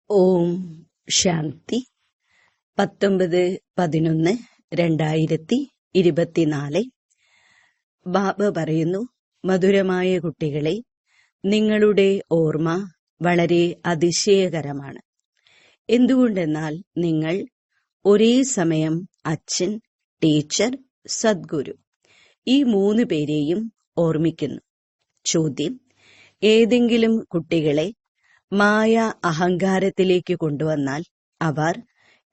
ഓം ശാന്തി. 19/11/2024. ബാബ പറയുന്നു, മധുരമായ കുട്ടികളെ, നിങ്ങളുടെ ഓർമ്മ വളരെ അതിശയകരമാണ്. എന്തുകൊണ്ടെന്നാൽ നിങ്ങൾ ഒരേ സമയം അച്ഛൻ, ടീച്ചർ, സദ്ഗുരു ഈ 3 പേരെയും ഓർമ്മിക്കുന്നു. ചോദ്യം: ഏതെങ്കിലും കുട്ടികളെ മായ അഹങ്കാരത്തിലേക്ക് കൊണ്ടുവന്നാൽ അവർ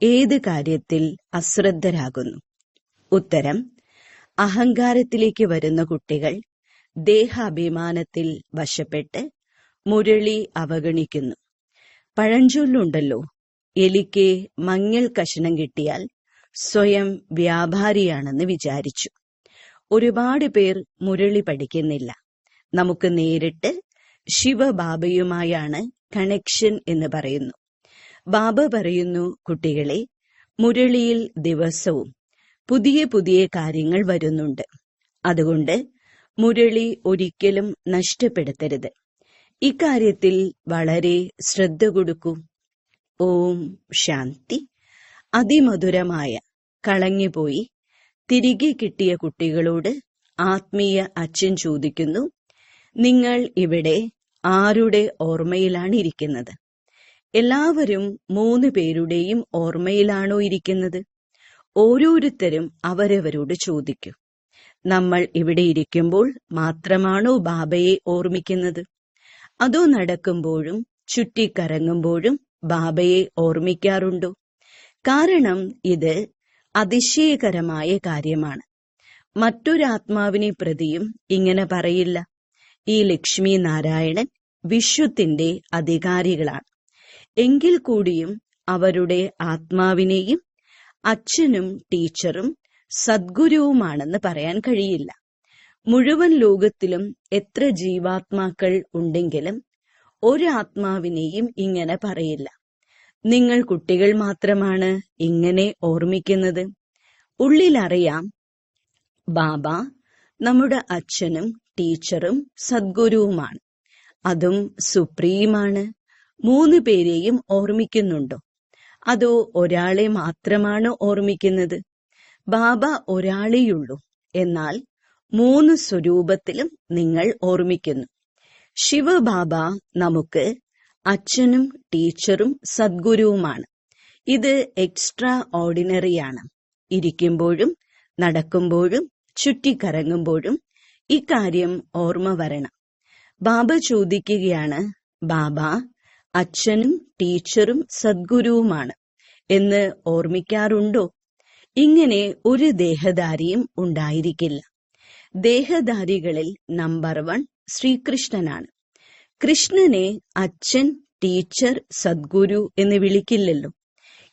ഏത് കാര്യത്തിൽ അശ്രദ്ധരാകുന്നു? ഉത്തരം: അഹങ്കാരത്തിലേക്ക് വരുന്ന കുട്ടികൾ ദേഹാഭിമാനത്തിൽ വശപ്പെട്ട് മുരളി അവഗണിക്കുന്നു. പഴഞ്ചൊല്ലുണ്ടല്ലോ, എലിക്ക് മഞ്ഞൾ കഷണം കിട്ടിയാൽ സ്വയം വ്യാപാരിയാണെന്ന് വിചാരിച്ചു. ഒരുപാട് പേർ മുരളി പഠിക്കുന്നില്ല. നമുക്ക് നേരിട്ട് ശിവബാബയുമായാണ് കണക്ഷൻ എന്ന് പറയുന്നു. ബാബ പറയുന്നു, കുട്ടികളെ, മുരളിയിൽ ദിവസവും പുതിയ പുതിയ കാര്യങ്ങൾ വരുന്നുണ്ട്. അതുകൊണ്ട് മുരളി ഒരിക്കലും നഷ്ടപ്പെടുത്തരുത്. ഇക്കാര്യത്തിൽ വളരെ ശ്രദ്ധ കൊടുക്കൂ. ഓം ശാന്തി. അതിമധുരമായ കളഞ്ഞുപോയി തിരികെ കിട്ടിയ കുട്ടികളോട് ആത്മീയ അച്ഛൻ ചോദിക്കുന്നു, നിങ്ങൾ ഇവിടെ ആരുടെ ഓർമ്മയിലാണ് ഇരിക്കുന്നത്? എല്ലാവരും 3 പേരുടെയും ഓർമ്മയിലാണോ ഇരിക്കുന്നത്? ഓരോരുത്തരും അവരവരോട് ചോദിക്കൂ, നമ്മൾ ഇവിടെ ഇരിക്കുമ്പോൾ മാത്രമാണോ ബാബയെ ഓർമ്മിക്കുന്നത്? അതോ നടക്കുമ്പോഴും ചുറ്റിക്കറങ്ങുമ്പോഴും ബാബയെ ഓർമ്മിക്കാറുണ്ടോ? കാരണം ഇത് അതിശയകരമായ കാര്യമാണ്. മറ്റൊരാത്മാവിനെ പ്രതിയും ഇങ്ങനെ പറയില്ല. ഈ ലക്ഷ്മി നാരായണൻ വിശ്വത്തിന്റെ അധികാരികളാണ്. എങ്കിൽ കൂടിയും അവരുടെ ആത്മാവിനെയും അച്ഛനും ടീച്ചറും സദ്ഗുരുവുമാണെന്ന് പറയാൻ കഴിയില്ല. മുഴുവൻ ലോകത്തിലും എത്ര ജീവാത്മാക്കൾ ഉണ്ടെങ്കിലും ഒരാത്മാവിനെയും ഇങ്ങനെ പറയില്ല. നിങ്ങൾ കുട്ടികൾ മാത്രമാണ് ഇങ്ങനെ ഓർമ്മിക്കുന്നത്. ഉള്ളിലറിയാം, ബാബ നമ്മുടെ അച്ഛനും ടീച്ചറും സദ്ഗുരുവുമാണ്. അതും സുപ്രീമാണ്. 3 പേരെയും ഓർമ്മിക്കുന്നുണ്ടോ? അതോ ഒരാളെ മാത്രമാണ് ഓർമ്മിക്കുന്നത്? ബാബ ഒരാളെയുള്ളൂ, എന്നാൽ 3 സ്വരൂപത്തിലും നിങ്ങൾ ഓർമ്മിക്കുന്നു. ശിവബാബ നമുക്ക് അച്ഛനും ടീച്ചറും സദ്ഗുരുവുമാണ്. ഇത് എക്സ്ട്രാ ഓർഡിനറിയാണ്. ഇരിക്കുമ്പോഴും നടക്കുമ്പോഴും ചുറ്റിക്കറങ്ങുമ്പോഴും ഇക്കാര്യം ഓർമ്മ വരണം. ബാബ ചോദിക്കുകയാണ്, ബാബ അച്ഛനും ടീച്ചറും സദ്ഗുരുവുമാണ് എന്ന് ഓർമ്മിക്കാറുണ്ടോ? ഇങ്ങനെ ഒരു ദേഹധാരിയും ഉണ്ടായിരിക്കില്ല. ദേഹധാരികളിൽ നമ്പർ 1 ശ്രീകൃഷ്ണനാണ്. കൃഷ്ണനെ അച്ഛൻ, ടീച്ചർ, സദ്ഗുരു എന്ന് വിളിക്കില്ലല്ലോ.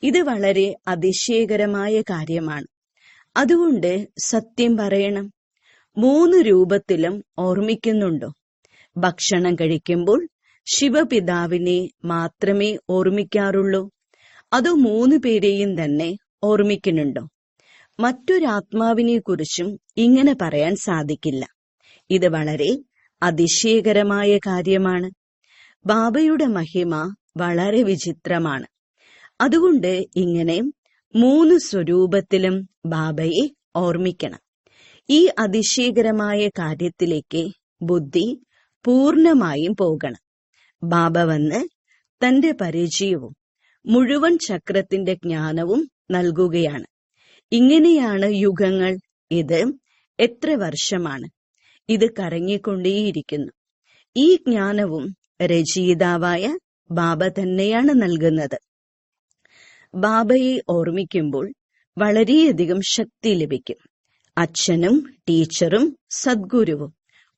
ഇത് വളരെ അതിശയകരമായ കാര്യമാണ്. അതുകൊണ്ട് സത്യം പറയണം, 3 രൂപത്തിലും ഓർമ്മിക്കുന്നുണ്ടോ? ഭക്ഷണം കഴിക്കുമ്പോൾ ശിവപിതാവിനെ മാത്രമേ ഓർമ്മിക്കാറുള്ളൂ? അതോ 3 പേരെയും തന്നെ ഓർമ്മിക്കുന്നുണ്ടോ? മറ്റൊരാത്മാവിനെ കുറിച്ചും ഇങ്ങനെ പറയാൻ സാധിക്കില്ല. ഇത് വളരെ അതിശയകരമായ കാര്യമാണ്. ബാബയുടെ മഹിമ വളരെ വിചിത്രമാണ്. അതുകൊണ്ട് ഇങ്ങനെ 3 സ്വരൂപത്തിലും ബാബയെ ഓർമ്മിക്കണം. ഈ അതിശയകരമായ കാര്യത്തിലേക്ക് ബുദ്ധി പൂർണ്ണമായും പോകണം. ബാബ വന്ന് തന്റെ പരിചയവും മുഴുവൻ ചക്രത്തിന്റെ ജ്ഞാനവും നൽകുകയാണ്. ഇങ്ങനെയാണ് യുഗങ്ങൾ. ഇത് എത്ര വർഷമാണ്? ഇത് കറങ്ങിക്കൊണ്ടേയിരിക്കുന്നു. ഈ ജ്ഞാനവും രചയിതാവായ ബാബ തന്നെയാണ് നൽകുന്നത്. ബാബയെ ഓർമ്മിക്കുമ്പോൾ വളരെയധികം ശക്തി ലഭിക്കും. അച്ഛനും ടീച്ചറും സദ്ഗുരുവും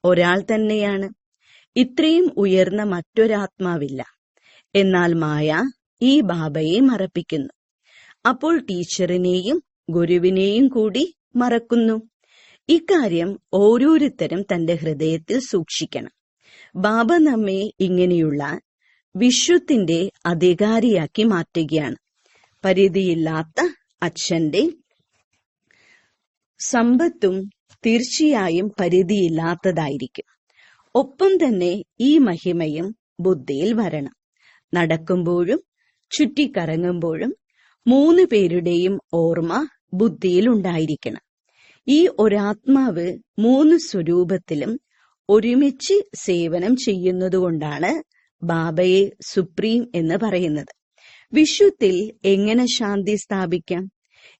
ഒരാൾ തന്നെയാണ്. ഇത്രയും ഉയർന്ന മറ്റൊരാത്മാവില്ല. എന്നാൽ മായ ഈ ബാബയെ മറപ്പിക്കുന്നു. അപ്പോൾ ടീച്ചറിനെയും ഗുരുവിനെയും കൂടി മറക്കുന്നു. ഇക്കാര്യം ഓരോരുത്തരും തന്റെ ഹൃദയത്തിൽ സൂക്ഷിക്കണം. ബാബ നമ്മെ ഇങ്ങനെയുള്ള വിശ്വത്തിന്റെ അധികാരിയാക്കി മാറ്റുകയാണ്. പരിധിയില്ലാത്ത അച്ഛന്റെ സമ്പത്തും തീർച്ചയായും പരിധിയില്ലാത്തതായിരിക്കും. ഒപ്പം തന്നെ ഈ മഹിമയും ബുദ്ധിയിൽ വരണം. നടക്കുമ്പോഴും ചുറ്റിക്കറങ്ങുമ്പോഴും 3 പേരുടെയും ഓർമ്മ ബുദ്ധിയിൽ ഉണ്ടായിരിക്കണം. ഈ ഒരാത്മാവ് 3 സ്വരൂപത്തിലും ഒരുമിച്ച് സേവനം ചെയ്യുന്നതുകൊണ്ടാണ് ബാബയെ സുപ്രീം എന്ന് പറയുന്നത്. വിശ്വത്തിൽ എങ്ങനെ ശാന്തി സ്ഥാപിക്കാം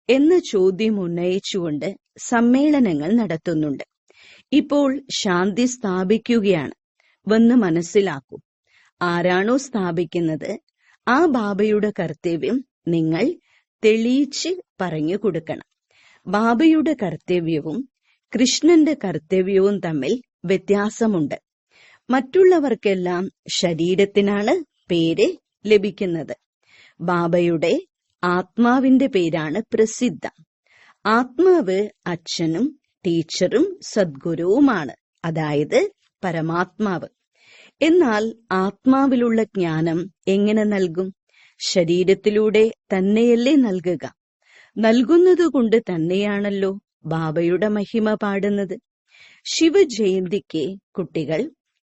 എന്ന ചോദ്യം ഉന്നയിച്ചുകൊണ്ട് സമ്മേളനങ്ങൾ നടത്തുന്നുണ്ട്. ഇപ്പോൾ ശാന്തി സ്ഥാപിക്കുകയാണ്. വന്ന് മനസ്സിലാക്കൂ. ആരാണോ സ്ഥാപിക്കുന്നത് ആ ബാബയുടെ കർത്തവ്യം നിങ്ങൾ തെളിയിച്ച് പറഞ്ഞു കൊടുക്കണം. ബാബയുടെ കർത്തവ്യവും കൃഷ്ണന്റെ കർത്തവ്യവും തമ്മിൽ വ്യത്യാസമുണ്ട്. മറ്റുള്ളവർക്കെല്ലാം ശരീരത്തിനാണ് പേര് ലഭിക്കുന്നത്. ബാബയുടെ ആത്മാവിന്റെ പേരാണ് പ്രസിദ്ധ. ആത്മാവ് അച്ഛനും ടീച്ചറും സദ്ഗുരുവുമാണ്, അതായത് പരമാത്മാവ്. എന്നാൽ ആത്മാവിലുള്ള ജ്ഞാനം എങ്ങനെ നൽകും? ശരീരത്തിലൂടെ തന്നെയല്ലേ നൽകുക? നൽകുന്നതുകൊണ്ട് തന്നെയാണല്ലോ ബാബയുടെ മഹിമ പാടുന്നത്. ശിവജയന്തിക്ക് കുട്ടികൾ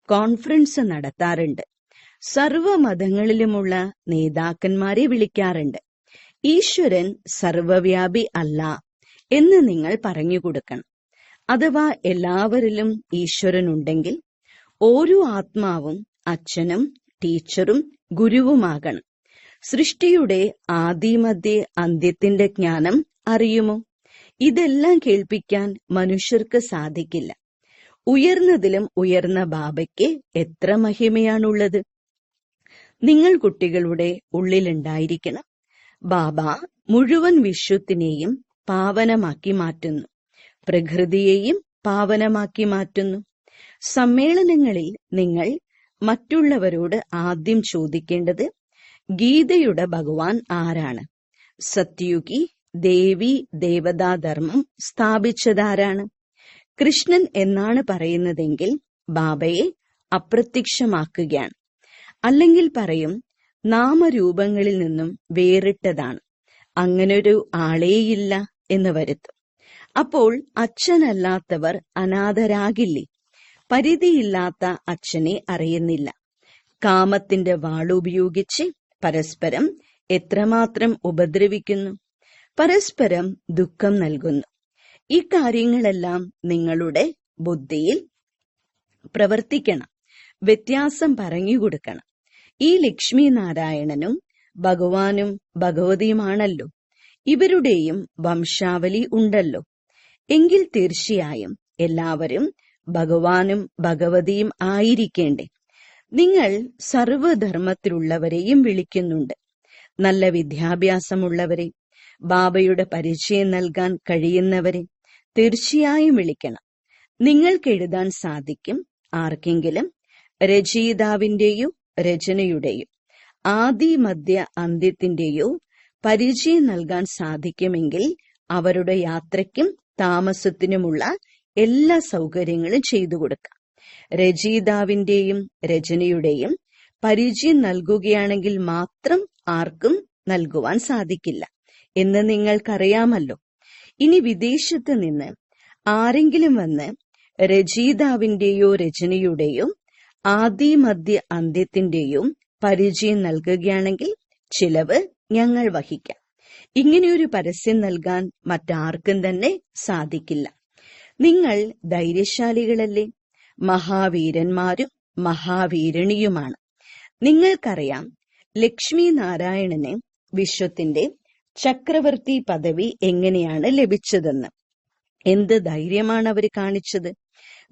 കോൺഫറൻസ് നടത്താറുണ്ട്. സർവമതങ്ങളിലുമുള്ള നേതാക്കന്മാരെ വിളിക്കാറുണ്ട്. ഈശ്വരൻ സർവവ്യാപി അല്ല എന്ന് നിങ്ങൾ പറഞ്ഞു കൊടുക്കണം. അഥവാ എല്ലാവരിലും ഈശ്വരനുണ്ടെങ്കിൽ ഓരോ ആത്മാവും അച്ഛനും ടീച്ചറും ഗുരുവുമാകണം. സൃഷ്ടിയുടെ ആദിമധ്യ അന്ത്യത്തിന്റെ ജ്ഞാനം അറിയുമോ? ഇതെല്ലാം കേൾപ്പിക്കാൻ മനുഷ്യർക്ക് സാധിക്കില്ല. ഉയർന്നതിലും ഉയർന്ന ബാബയ്ക്ക് എത്ര മഹിമയാണുള്ളത്. നിങ്ങൾ കുട്ടികളുടെ ഉള്ളിലുണ്ടായിരിക്കണം. ബാബ മുഴുവൻ വിശ്വത്തിനെയും പാവനമാക്കി മാറ്റുന്നു, പ്രകൃതിയെയും പാവനമാക്കി മാറ്റുന്നു. സമ്മേളനങ്ങളിൽ നിങ്ങൾ മറ്റുള്ളവരോട് ആദ്യം ചോദിക്കേണ്ടത് ഗീതയുടെ ഭഗവാൻ ആരാണ്? സത്യുഗി ദേവി ദേവതാധർമ്മം സ്ഥാപിച്ചതാരാണ്? കൃഷ്ണൻ എന്നാണ് പറയുന്നതെങ്കിൽ ബാബയെ അപ്രത്യക്ഷമാക്കുകയാണ്. അല്ലെങ്കിൽ പറയും നാമരൂപങ്ങളിൽ നിന്നും വേറിട്ടതാണ്, അങ്ങനൊരു ആളേയില്ല എന്ന് വരുത്തും. അപ്പോൾ അച്ഛനല്ലാത്തവർ അനാഥരാകില്ലേ? പരിധിയില്ലാത്ത അച്ഛനെ അറിയുന്നില്ല. കാമത്തിന്റെ വാളുപയോഗിച്ച് പരസ്പരം എത്രമാത്രം ഉപദ്രവിക്കുന്നു, പരസ്പരം ദുഃഖം നൽകുന്നു. ഈ കാര്യങ്ങളെല്ലാം നിങ്ങളുടെ ബുദ്ധിയിൽ പ്രവർത്തിക്കണം. വ്യത്യാസം പറഞ്ഞുകൊടുക്കണം. ഈ ലക്ഷ്മി നാരായണനും ഭഗവാനും ഭഗവതിയുമാണല്ലോ. ഇവരുടെയും വംശാവലി ഉണ്ടല്ലോ. എങ്കിൽ തീർച്ചയായും എല്ലാവരും ഭഗവാനും ഭഗവതിയും ആയിരിക്കേണ്ടേ? നിങ്ങൾ സർവധർമ്മത്തിലുള്ളവരെയും വിളിക്കുന്നുണ്ട്. നല്ല വിദ്യാഭ്യാസമുള്ളവരെ, ബാബയുടെ പരിചയം നൽകാൻ കഴിയുന്നവരെ തീർച്ചയായും വിളിക്കണം. നിങ്ങൾക്ക് എഴുതാൻ സാധിക്കും. ആർക്കെങ്കിലും രചയിതാവിന്റെയോ രചനയുടെയോ ആദി മധ്യ അന്ത്യത്തിന്റെയോ പരിചയം നൽകാൻ സാധിക്കുമെങ്കിൽ അവരുടെ യാത്രയ്ക്കും താമസത്തിനുമുള്ള എല്ലാ സൗകര്യങ്ങളും ചെയ്തു കൊടുക്കാം. രചയിതാവിന്റെയും രചനയുടെയും പരിചയം നൽകുകയാണെങ്കിൽ മാത്രം ആർക്കും നൽകുവാൻ സാധിക്കില്ല എന്ന് നിങ്ങൾക്കറിയാമല്ലോ. ഇനി വിദേശത്ത് നിന്ന് ആരെങ്കിലും വന്ന് രചയിതാവിന്റെയോ രചനയുടെയോ ആദി മധ്യ അന്ത്യത്തിന്റെയോ പരിചയം നൽകുകയാണെങ്കിൽ ചിലവ് ഞങ്ങൾ വഹിക്കാം. ഇങ്ങനെയൊരു പരസ്യം നൽകാൻ മറ്റാർക്കും തന്നെ സാധിക്കില്ല. നിങ്ങൾ ധൈര്യശാലികളല്ലേ? മഹാവീരന്മാരും മഹാവീരണിയുമാണ്. നിങ്ങൾക്കറിയാം ലക്ഷ്മി നാരായണന് വിശ്വത്തിന്റെ ചക്രവർത്തി പദവി എങ്ങനെയാണ് ലഭിച്ചതെന്ന്. എന്ത് ധൈര്യമാണ് അവർ കാണിച്ചത്?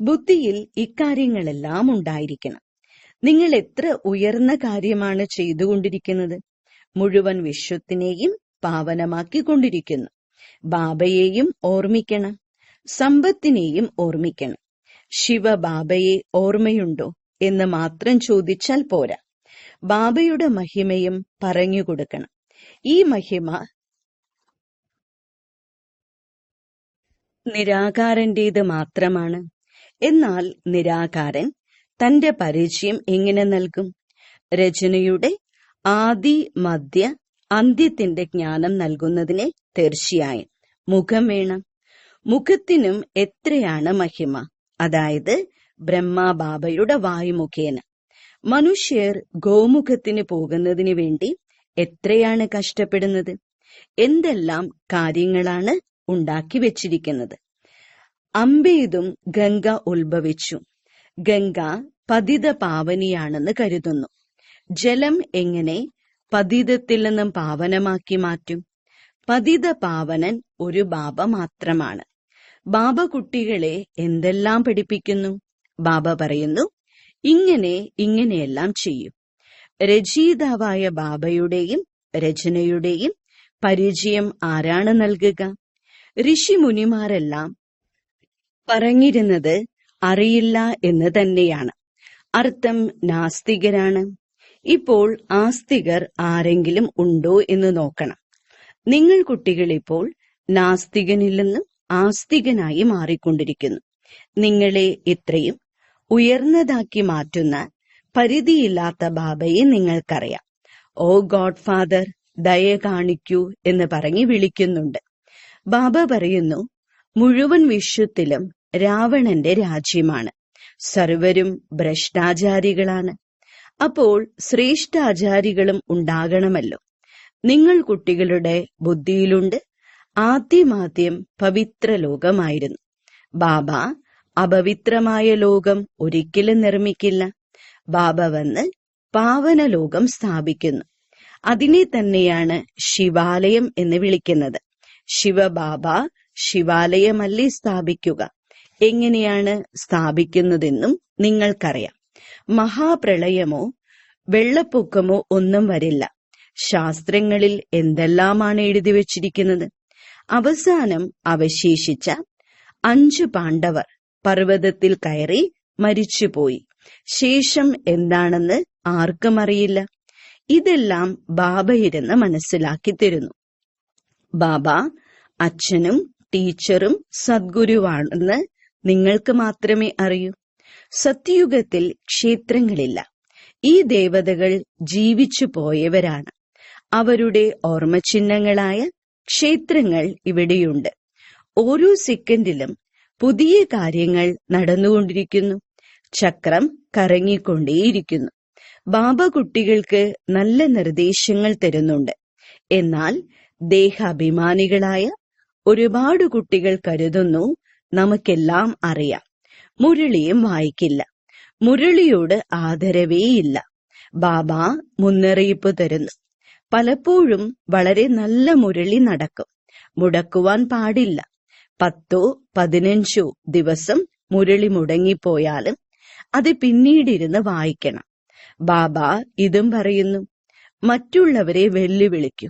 ബുദ്ധിയിൽ ഇക്കാര്യങ്ങളെല്ലാം ഉണ്ടായിരിക്കണം. നിങ്ങൾ എത്ര ഉയർന്ന കാര്യമാണ് ചെയ്തുകൊണ്ടിരിക്കുന്നത്. മുഴുവൻ വിശ്വത്തിനെയും പാവനമാക്കിക്കൊണ്ടിരിക്കുന്നു. ബാബയെയും ഓർമ്മിക്കണം, സമ്പത്തിനെയും ഓർമ്മിക്കണം. ശിവബാബയെ ഓർമ്മയുണ്ടോ എന്ന് മാത്രം ചോദിച്ചാൽ പോരാ. ബാബയുടെ മഹിമയും പറഞ്ഞു കൊടുക്കണം. ഈ മഹിമ നിരാകാരന്റേത് മാത്രമാണ്. എന്നാൽ നിരാകാരൻ തന്റെ പരിചയം എങ്ങനെ നൽകും? രചനയുടെ ആദി മധ്യ അന്ത്യത്തിന്റെ ജ്ഞാനം നൽകുന്നതിന് തീർച്ചയായും മുഖം വേണം. മുഖത്തിനും എത്രയാണ് മഹിമ, അതായത് ബ്രഹ്മബാബയുടെ വായു മുഖേന. മനുഷ്യർ ഗോമുഖത്തിന് പോകുന്നതിന് വേണ്ടി എത്രയാണ് കഷ്ടപ്പെടുന്നത്, എന്തെല്ലാം കാര്യങ്ങളാണ് ഉണ്ടാക്കി വെച്ചിരിക്കുന്നത്. അമ്പെയ്തും ഗംഗ ഉത്ഭവിച്ചു. ഗംഗ പതിത പാവനിയാണെന്ന് കരുതുന്നു. ജലം എങ്ങനെ പതിതത്തിൽ നിന്നും പാവനമാക്കി മാറ്റും? പതിത പാവനൻ ഒരു ബാബ മാത്രമാണ്. ബാബ കുട്ടികളെ എന്തെല്ലാം പഠിപ്പിക്കുന്നു? ബാബ പറയുന്നു, ഇങ്ങനെയെല്ലാം ചെയ്യും. രചയിതാവായ ബാബയുടെയും രചനയുടെയും പരിചയം ആരാണ് നൽകുക? ഋഷിമുനിമാരെല്ലാം പറഞ്ഞിരുന്നത് അറിയില്ല എന്ന് തന്നെയാണ്. അർത്ഥം നാസ്തികരാണ്. ഇപ്പോൾ ആസ്തികർ ആരെങ്കിലും ഉണ്ടോ എന്ന് നോക്കണം. നിങ്ങൾ കുട്ടികൾ ഇപ്പോൾ നാസ്തികനിൽ നിന്നും ആസ്തികനായി മാറിക്കൊണ്ടിരിക്കുന്നു. നിങ്ങളെ ഇത്രയും ഉയർന്നതാക്കി മാറ്റുന്ന പരിധിയില്ലാത്ത ബാബയെ നിങ്ങൾക്കറിയാം. ഓ ഗോഡ് ഫാദർ, ദയ കാണിക്കൂ എന്ന് പറഞ്ഞ് വിളിക്കുന്നുണ്ട്. ബാബ പറയുന്നു, മുഴുവൻ വിശ്വത്തിലും രാവണന്റെ രാജ്യമാണ്. സർവരും ഭ്രഷ്ടാചാരികളാണ്. അപ്പോൾ ശ്രേഷ്ഠാചാരികളും ഉണ്ടാകണമല്ലോ. നിങ്ങൾ കുട്ടികളുടെ ബുദ്ധിയിലുണ്ട്. ആദ്യം പവിത്ര ലോകമായിരുന്നു. ബാബ അപവിത്രമായ ലോകം ഒരിക്കലും നിർമ്മിക്കില്ല. ബാബ വന്ന് പാവന ലോകം സ്ഥാപിക്കുന്നു. അതിനെ തന്നെയാണ് ശിവാലയം എന്ന് വിളിക്കുന്നത്. ശിവബാബ ശിവാലയമല്ലേ സ്ഥാപിക്കുക? എങ്ങനെയാണ് സ്ഥാപിക്കുന്നതെന്നും നിങ്ങൾക്കറിയാം. മഹാപ്രളയമോ വെള്ളപ്പൊക്കമോ ഒന്നും വരില്ല. ശാസ്ത്രങ്ങളിൽ എന്തെല്ലാമാണ് എഴുതി വച്ചിരിക്കുന്നത്. അവസാനം അവശേഷിച്ച 5 പാണ്ഡവർ പർവ്വതത്തിൽ കയറി മരിച്ചുപോയി. ശേഷം എന്താണെന്ന് ആർക്കും അറിയില്ല. ഇതെല്ലാം ബാബ ഇരുന്ന് മനസ്സിലാക്കി തരുന്നു. ബാബ അച്ഛനും ടീച്ചറും സദ്ഗുരുവാണെന്ന് നിങ്ങൾക്ക് മാത്രമേ അറിയൂ. സത്യയുഗത്തിൽ ക്ഷേത്രങ്ങളില്ല. ഈ ദേവതകൾ ജീവിച്ചു പോയവരാണ്. അവരുടെ ഓർമ്മചിഹ്നങ്ങളായ ക്ഷേത്രങ്ങൾ ഇവിടെയുണ്ട്. ഓരോ സെക്കൻഡിലും പുതിയ കാര്യങ്ങൾ നടന്നുകൊണ്ടിരിക്കുന്നു. ചക്രം കറങ്ങിക്കൊണ്ടേയിരിക്കുന്നു. ബാബ കുട്ടികൾക്ക് നല്ല നിർദ്ദേശങ്ങൾ തരുന്നുണ്ട്. എന്നാൽ ദേഹാഭിമാനികളായ ഒരുപാട് കുട്ടികൾ കരുതുന്നു നമുക്കെല്ലാം അറിയാം. മുരളിയും വായിക്കില്ല. മുരളിയോട് ആദരവേയില്ല. ബാബ മുന്നറിയിപ്പ് തരുന്നു. പലപ്പോഴും വളരെ നല്ല മുരളി നടക്കും. മുടക്കുവാൻ പാടില്ല. 10-15 ദിവസം മുരളി മുടങ്ങിപ്പോയാലും അത് പിന്നീടിരുന്ന് വായിക്കണം. ബാബ ഇതും പറയുന്നു, മറ്റുള്ളവരെ വെല്ലുവിളിക്കൂ.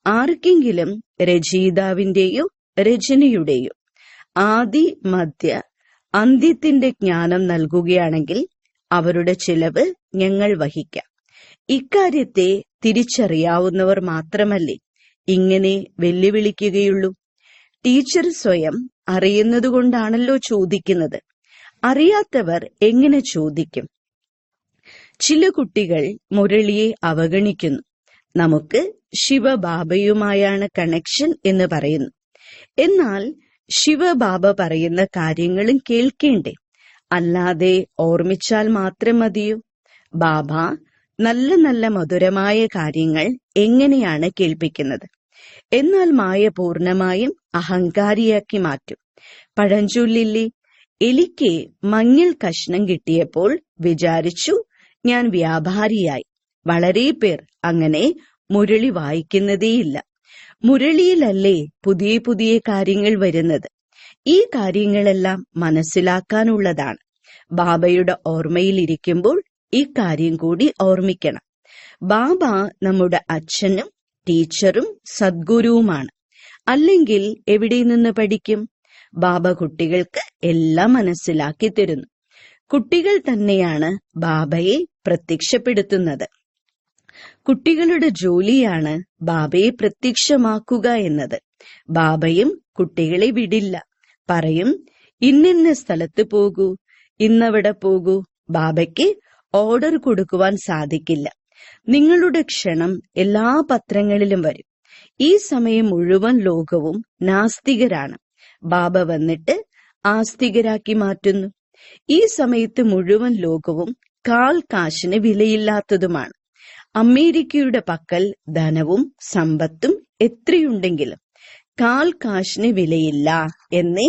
ആർക്കെങ്കിലും രചയിതാവിന്റെയോ രചനയുടെയോ ആദി മധ്യ അന്ത്യത്തിന്റെ ജ്ഞാനം നൽകുകയാണെങ്കിൽ അവരുടെ ചിലവ് ഞങ്ങൾ വഹിക്കാം. ഇക്കാര്യത്തെ തിരിച്ചറിയാവുന്നവർ മാത്രമല്ലേ ഇങ്ങനെ വെല്ലുവിളിക്കുകയുള്ളൂ. ടീച്ചർ സ്വയം അറിയുന്നതുകൊണ്ടാണല്ലോ ചോദിക്കുന്നത്. അറിയാത്തവർ എങ്ങനെ ചോദിക്കും? ചില കുട്ടികൾ മുരളിയെ അവഗണിക്കുന്നു. നമുക്ക് ശിവബാബയുമായാണ് കണക്ഷൻ എന്ന് പറയുന്നു. എന്നാൽ ശിവബാബ പറയുന്ന കാര്യങ്ങളും കേൾക്കേണ്ടേ? അല്ലാതെ ഓർമ്മിച്ചാൽ മാത്രം മതിയോ? ബാബ നല്ല നല്ല മധുരമായ കാര്യങ്ങൾ എങ്ങനെയാണ് കേൾപ്പിക്കുന്നത്? എന്നാൽ മായ പൂർണമായും അഹങ്കാരിയാക്കി മാറ്റും. പഴഞ്ചൊല്ലില്ലേ, എലിക്ക് മഞ്ഞൾ കഷ്ണം കിട്ടിയപ്പോൾ വിചാരിച്ചു ഞാൻ വ്യാപാരിയായി. വളരെ പേർ അങ്ങനെ മുരളി വായിക്കുന്നതേയില്ല. മുരളിയിലല്ലേ പുതിയ പുതിയ കാര്യങ്ങൾ വരുന്നത്. ഈ കാര്യങ്ങളെല്ലാം മനസ്സിലാക്കാനുള്ളതാണ്. ബാബയുടെ ഓർമ്മയിലിരിക്കുമ്പോൾ ഈ കാര്യം കൂടി ഓർമ്മിക്കണം. ബാബ നമ്മുടെ അച്ഛനും ടീച്ചറും സദ്ഗുരുവുമാണ്. അല്ലെങ്കിൽ എവിടെ നിന്ന് പഠിക്കും? ബാബ കുട്ടികൾക്ക് എല്ലാം മനസ്സിലാക്കി തരുന്നു. കുട്ടികൾ തന്നെയാണ് ബാബയെ പ്രത്യക്ഷപ്പെടുത്തുന്നത്. കുട്ടികളുടെ ജോലിയാണ് ബാബയെ പ്രത്യക്ഷമാക്കുക എന്നത്. ബാബയും കുട്ടികളെ വിടില്ല. പറയും, ഇന്നിന്ന സ്ഥലത്ത് പോകൂ, ഇന്നവിടെ പോകൂ. ബാബയ്ക്ക് ഓർഡർ കൊടുക്കുവാൻ സാധിക്കില്ല. നിങ്ങളുടെ ക്ഷണം എല്ലാ പത്രങ്ങളിലും വരും. ഈ സമയം മുഴുവൻ ലോകവും നാസ്തികരാണ്. ബാബ വന്നിട്ട് ആസ്തികരാക്കി മാറ്റുന്നു. ഈ സമയത്ത് മുഴുവൻ ലോകവും കാൽ കാശിന് വിലയില്ലാത്തതുമാണ്. അമേരിക്കയുടെ പക്കൽ ധനവും സമ്പത്തും എത്രയുണ്ടെങ്കിലും കാൽ കാശിന് വിലയില്ല എന്നേ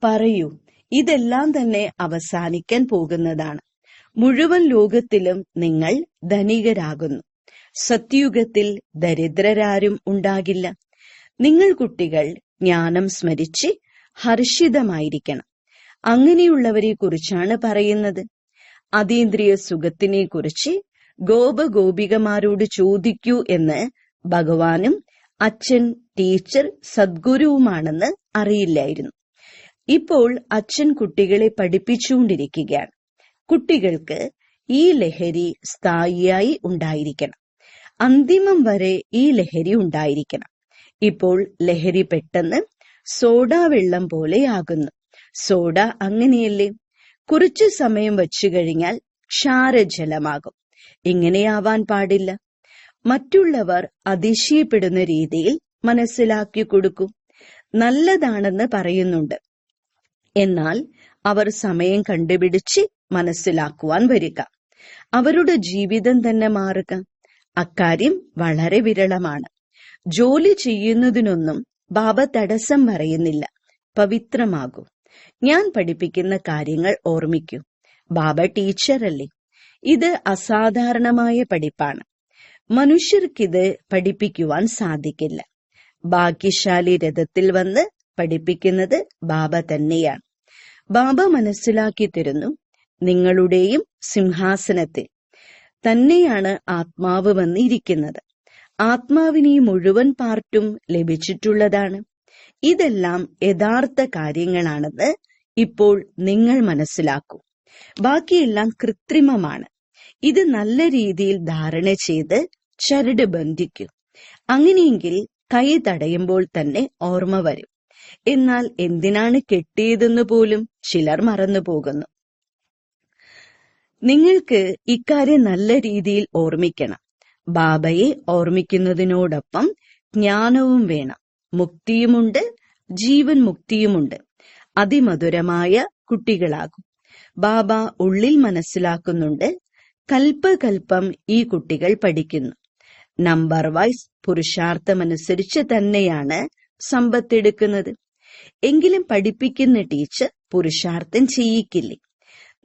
പറയൂ. ഇതെല്ലാം തന്നെ അവസാനിക്കാൻ പോകുന്നതാണ്. മുഴുവൻ ലോകത്തിലും നിങ്ങൾ ധനികരാകുന്നു. സത്യുഗത്തിൽ ദരിദ്രരാരും ഉണ്ടാകില്ല. നിങ്ങൾ കുട്ടികൾ ജ്ഞാനം സ്മരിച്ച് ഹർഷിതമായിരിക്കണം. അങ്ങനെയുള്ളവരെ കുറിച്ചാണ് പറയുന്നത്. അതീന്ദ്രിയ സുഖത്തിനെ കുറിച്ച് ഗോപഗോപികമാരോട് ചോദിക്കൂ എന്ന് ഭഗവാനും അച്ഛൻ ടീച്ചർ സദ്ഗുരുവുമാണെന്ന് അറിയില്ലായിരുന്നു. ഇപ്പോൾ അച്ഛൻ കുട്ടികളെ പഠിപ്പിച്ചുകൊണ്ടിരിക്കുകയാണ്. കുട്ടികൾക്ക് ഈ ലഹരി സ്ഥായിയായി ഉണ്ടായിരിക്കണം. അന്തിമം വരെ ഈ ലഹരി ഉണ്ടായിരിക്കണം. ഇപ്പോൾ ലഹരി പെട്ടെന്ന് സോഡ വെള്ളം പോലെയാകുന്നു. സോഡ അങ്ങനെയല്ലേ? കുറച്ചു സമയം വച്ചു കഴിഞ്ഞാൽ ക്ഷാരജലമാകും. ഇങ്ങനെയാവാൻ പാടില്ല. മറ്റുള്ളവർ അതിശയപ്പെടുന്ന രീതിയിൽ മനസ്സിലാക്കി കൊടുക്കും. നല്ലതാണെന്ന് പറയുന്നുണ്ട്. എന്നാൽ അവർ സമയം കണ്ടുപിടിച്ച് മനസ്സിലാക്കുവാൻ വരിക. അവരുടെ ജീവിതം തന്നെ മാറുക. അക്കാര്യം വളരെ വിരളമാണ്. ജോലി ചെയ്യുന്നതിനൊന്നും ബാബ തടസ്സം പറയുന്നില്ല. പവിത്രമാകൂ. ഞാൻ പഠിപ്പിക്കുന്ന കാര്യങ്ങൾ ഓർമ്മിക്കൂ. ബാബ ടീച്ചറല്ലേ? ഇത് അസാധാരണമായ പഠിപ്പാണ്. മനുഷ്യർക്കിത് പഠിപ്പിക്കുവാൻ സാധിക്കില്ല. ഭാഗ്യശാലി രഥത്തിൽ വന്ന് പഠിപ്പിക്കുന്നത് ബാബ തന്നെയാണ്. ബാബ മനസ്സിലാക്കി തരുന്നു, നിങ്ങളുടെയും സിംഹാസനത്തിൽ തന്നെയാണ് ആത്മാവ് വന്നിരിക്കുന്നത്. ആത്മാവിന് ഈ മുഴുവൻ പാർട്ടും ലഭിച്ചിട്ടുള്ളതാണ്. ഇതെല്ലാം യഥാർത്ഥ കാര്യങ്ങളാണെന്ന് ഇപ്പോൾ നിങ്ങൾ മനസ്സിലാക്കൂ. ബാക്കിയെല്ലാം കൃത്രിമമാണ്. ഇത് നല്ല രീതിയിൽ ധാരണ ചെയ്ത് ചരട് ബന്ധിക്കൂ. അങ്ങനെയെങ്കിൽ കൈ തടയുമ്പോൾ തന്നെ ഓർമ്മ വരും. എന്നാൽ എന്തിനാണ് കെട്ടിയതെന്ന് പോലും ചിലർ മറന്നു പോകുന്നു. നിങ്ങൾക്ക് ഇക്കാര്യം നല്ല രീതിയിൽ ഓർമ്മിക്കണം. ബാബയെ ഓർമ്മിക്കുന്നതിനോടൊപ്പം ജ്ഞാനവും വേണം. മുക്തിയുമുണ്ട്, ജീവൻ മുക്തിയുമുണ്ട്. അതിമധുരമായ കുട്ടികളാകും. ബാബ ഉള്ളിൽ മനസ്സിലാക്കുന്നുണ്ട്. കൽപ്പകൽപ്പം ഈ കുട്ടികൾ പഠിക്കുന്നു. നമ്പർ വൈസ് പുരുഷാർത്ഥമനുസരിച്ച് തന്നെയാണ് സമ്പത്തെടുക്കുന്നത്. എങ്കിലും പഠിപ്പിക്കുന്ന ടീച്ചർ പുരുഷാർത്ഥം ചെയ്യിക്കില്ലേ?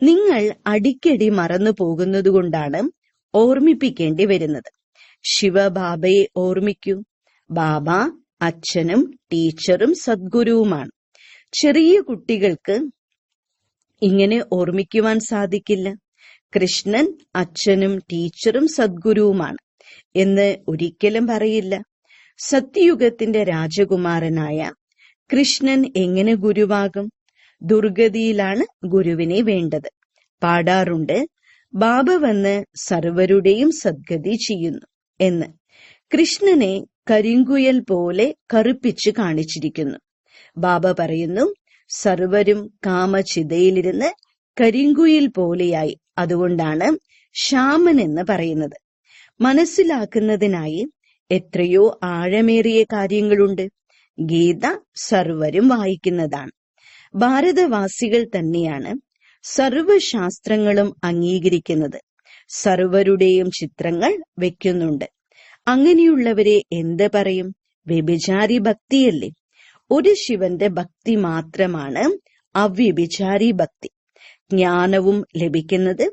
നിങ്ങൾ അടിക്കടി മറന്നു പോകുന്നതുകൊണ്ടാണ് ഓർമ്മിപ്പിക്കേണ്ടി വരുന്നത്. ശിവബാബയെ ഓർമ്മിക്കൂ. ബാബ അച്ഛനും ടീച്ചറും സദ്ഗുരുവുമാണ്. ചെറിയ കുട്ടികൾക്ക് ഇങ്ങനെ ഓർമ്മിക്കുവാൻ സാധിക്കില്ല. കൃഷ്ണൻ അച്ഛനും ടീച്ചറും സദ്ഗുരുവുമാണ് എന്ന് ഒരിക്കലും പറയില്ല. സത്യയുഗത്തിന്റെ രാജകുമാരനായ കൃഷ്ണൻ എങ്ങനെ ഗുരുവാകും? ദുർഗതിയിലാണ് ഗുരുവിനെ വേണ്ടത്. പാടാറുണ്ട്, ബാബ വന്ന് സർവരുടെയും സദ്ഗതി ചെയ്യുന്നു എന്ന്. കൃഷ്ണനെ കരിങ്കുയൽ പോലെ കറുപ്പിച്ച് കാണിച്ചിരിക്കുന്നു. ബാബ പറയുന്നു, സർവരും കാമചിതയിലിരുന്ന് കരിങ്കുയിൽ പോലെയായി. അതുകൊണ്ടാണ് ശ്യാമൻ എന്ന് പറയുന്നത്. മനസ്സിലാക്കുന്നതിനായി എത്രയോ ആഴമേറിയ കാര്യങ്ങളുണ്ട്. ഗീത സർവരും വായിക്കുന്നതാണ്. ഭാരതവാസികൾ തന്നെയാണ് സർവശാസ്ത്രങ്ങളും അംഗീകരിക്കുന്നത്. സർവരുടെയും ചിത്രങ്ങൾ വെക്കുന്നുണ്ട്. അങ്ങനെയുള്ളവരെ എന്ത് പറയും? വ്യഭിചാരി ഭക്തിയല്ലേ? ഒരു ശിവന്റെ ഭക്തി മാത്രമാണ് അവ്യഭിചാരി ഭക്തി. ജ്ഞാനവും ലഭിക്കുന്നത്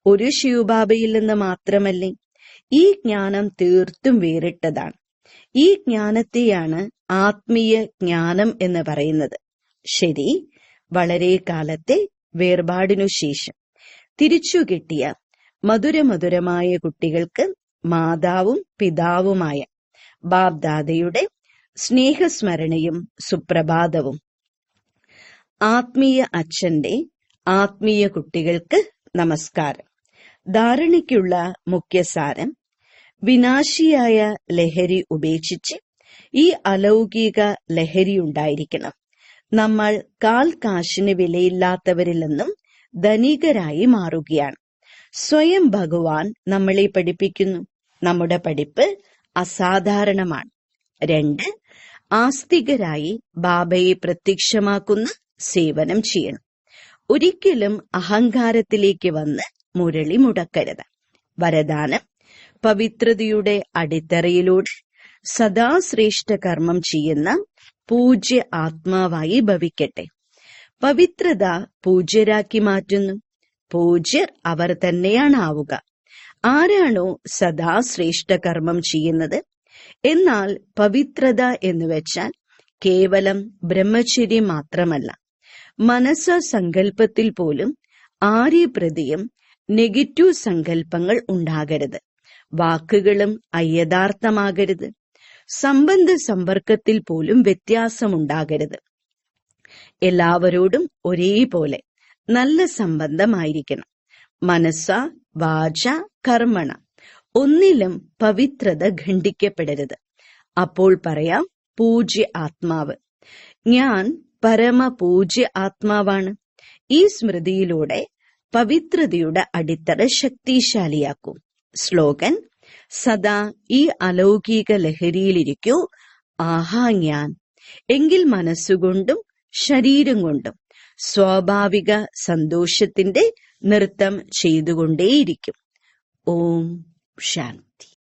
ഒരു ശിവബാബയിൽ നിന്ന് മാത്രമല്ലേ? ഈ ജ്ഞാനം തീർത്തും വേറിട്ടതാണ്. ഈ ജ്ഞാനത്തെയാണ് ആത്മീയ ജ്ഞാനം എന്ന് പറയുന്നത്. ശരി, വളരെ കാലത്തെ വേർപാടിനു ശേഷം തിരിച്ചു കിട്ടിയ മധുരമധുരമായ കുട്ടികൾക്ക് മാതാവും പിതാവുമായ ബാബ്ദാദയുടെ സ്നേഹസ്മരണയും സുപ്രഭാതവും. ആത്മീയ അച്ഛന്റെ ആത്മീയ കുട്ടികൾക്ക് നമസ്കാരം. ധാരണയ്ക്കുള്ള മുഖ്യസാരം: വിനാശിയായ ലഹരി ഉപേക്ഷിച്ച് ഈ അലൗകിക ലഹരി ഉണ്ടായിരിക്കണം. നമ്മൾ കാൽ കാശിന് വിലയില്ലാത്തവരിൽ നിന്നും ധനികരായി മാറുകയാണ്. സ്വയം ഭഗവാൻ നമ്മളെ പഠിപ്പിക്കുന്നു. നമ്മുടെ പഠിപ്പ് അസാധാരണമാണ്. 2, ആസ്തികരായി ബാബയെ പ്രത്യക്ഷമാക്കുന്ന സേവനം ചെയ്യണം. ഒരിക്കലും അഹങ്കാരത്തിലേക്ക് വന്ന് മുരളി മുടക്കരുത്. വരദാനം: പവിത്രതയുടെ അടിത്തറയിലൂടെ സദാ ശ്രേഷ്ഠ കർമ്മം ചെയ്യുന്ന പൂജ്യ ആത്മാവായി ഭവിക്കട്ടെ. പവിത്രത പൂജ്യരാക്കി മാറ്റുന്നു. പൂജ്യർ അവർ തന്നെയാണ് ആവുക. ആരാണോ സദാ ശ്രേഷ്ഠ കർമ്മം ചെയ്യുന്നത്? എന്നാൽ പവിത്രത എന്ന് വെച്ചാൽ കേവലം ബ്രഹ്മചര്യം മാത്രമല്ല. മനസ്സ സങ്കല്പത്തിൽ പോലും ആര്യപ്രതിയും നെഗറ്റീവ് സങ്കല്പങ്ങൾ ഉണ്ടാകരുത്. വാക്കുകളും അയഥാർത്ഥമാകരുത്. സംബന്ധ സമ്പർക്കത്തിൽ പോലും വ്യത്യാസമുണ്ടാകരുത്. എല്ലാവരോടും ഒരേപോലെ നല്ല സംബന്ധമായിരിക്കണം. മനസ്സ വാച കർമ്മണ ഒന്നിലും പവിത്രത ഖണ്ഡിക്കപ്പെടരുത്. അപ്പോൾ പറയാം പൂജ്യ ആത്മാവ്. ഞാൻ പരമപൂജ്യ ആത്മാവാണ്. ഈ സ്മൃതിയിലൂടെ പവിത്രതയുടെ അടിത്തറ ശക്തിശാലിയാക്കും. സ്ലോഗൻ: സദാ ഈ അലൗകിക ലഹരിയിലിരിക്കൂ. ആഹാ ഞാൻ. എങ്കിൽ മനസ്സുകൊണ്ടും ശരീരം കൊണ്ടും സ്വാഭാവിക സന്തോഷത്തിന്റെ നൃത്തം ചെയ്തുകൊണ്ടേയിരിക്കും. ഓം ശാന്തി.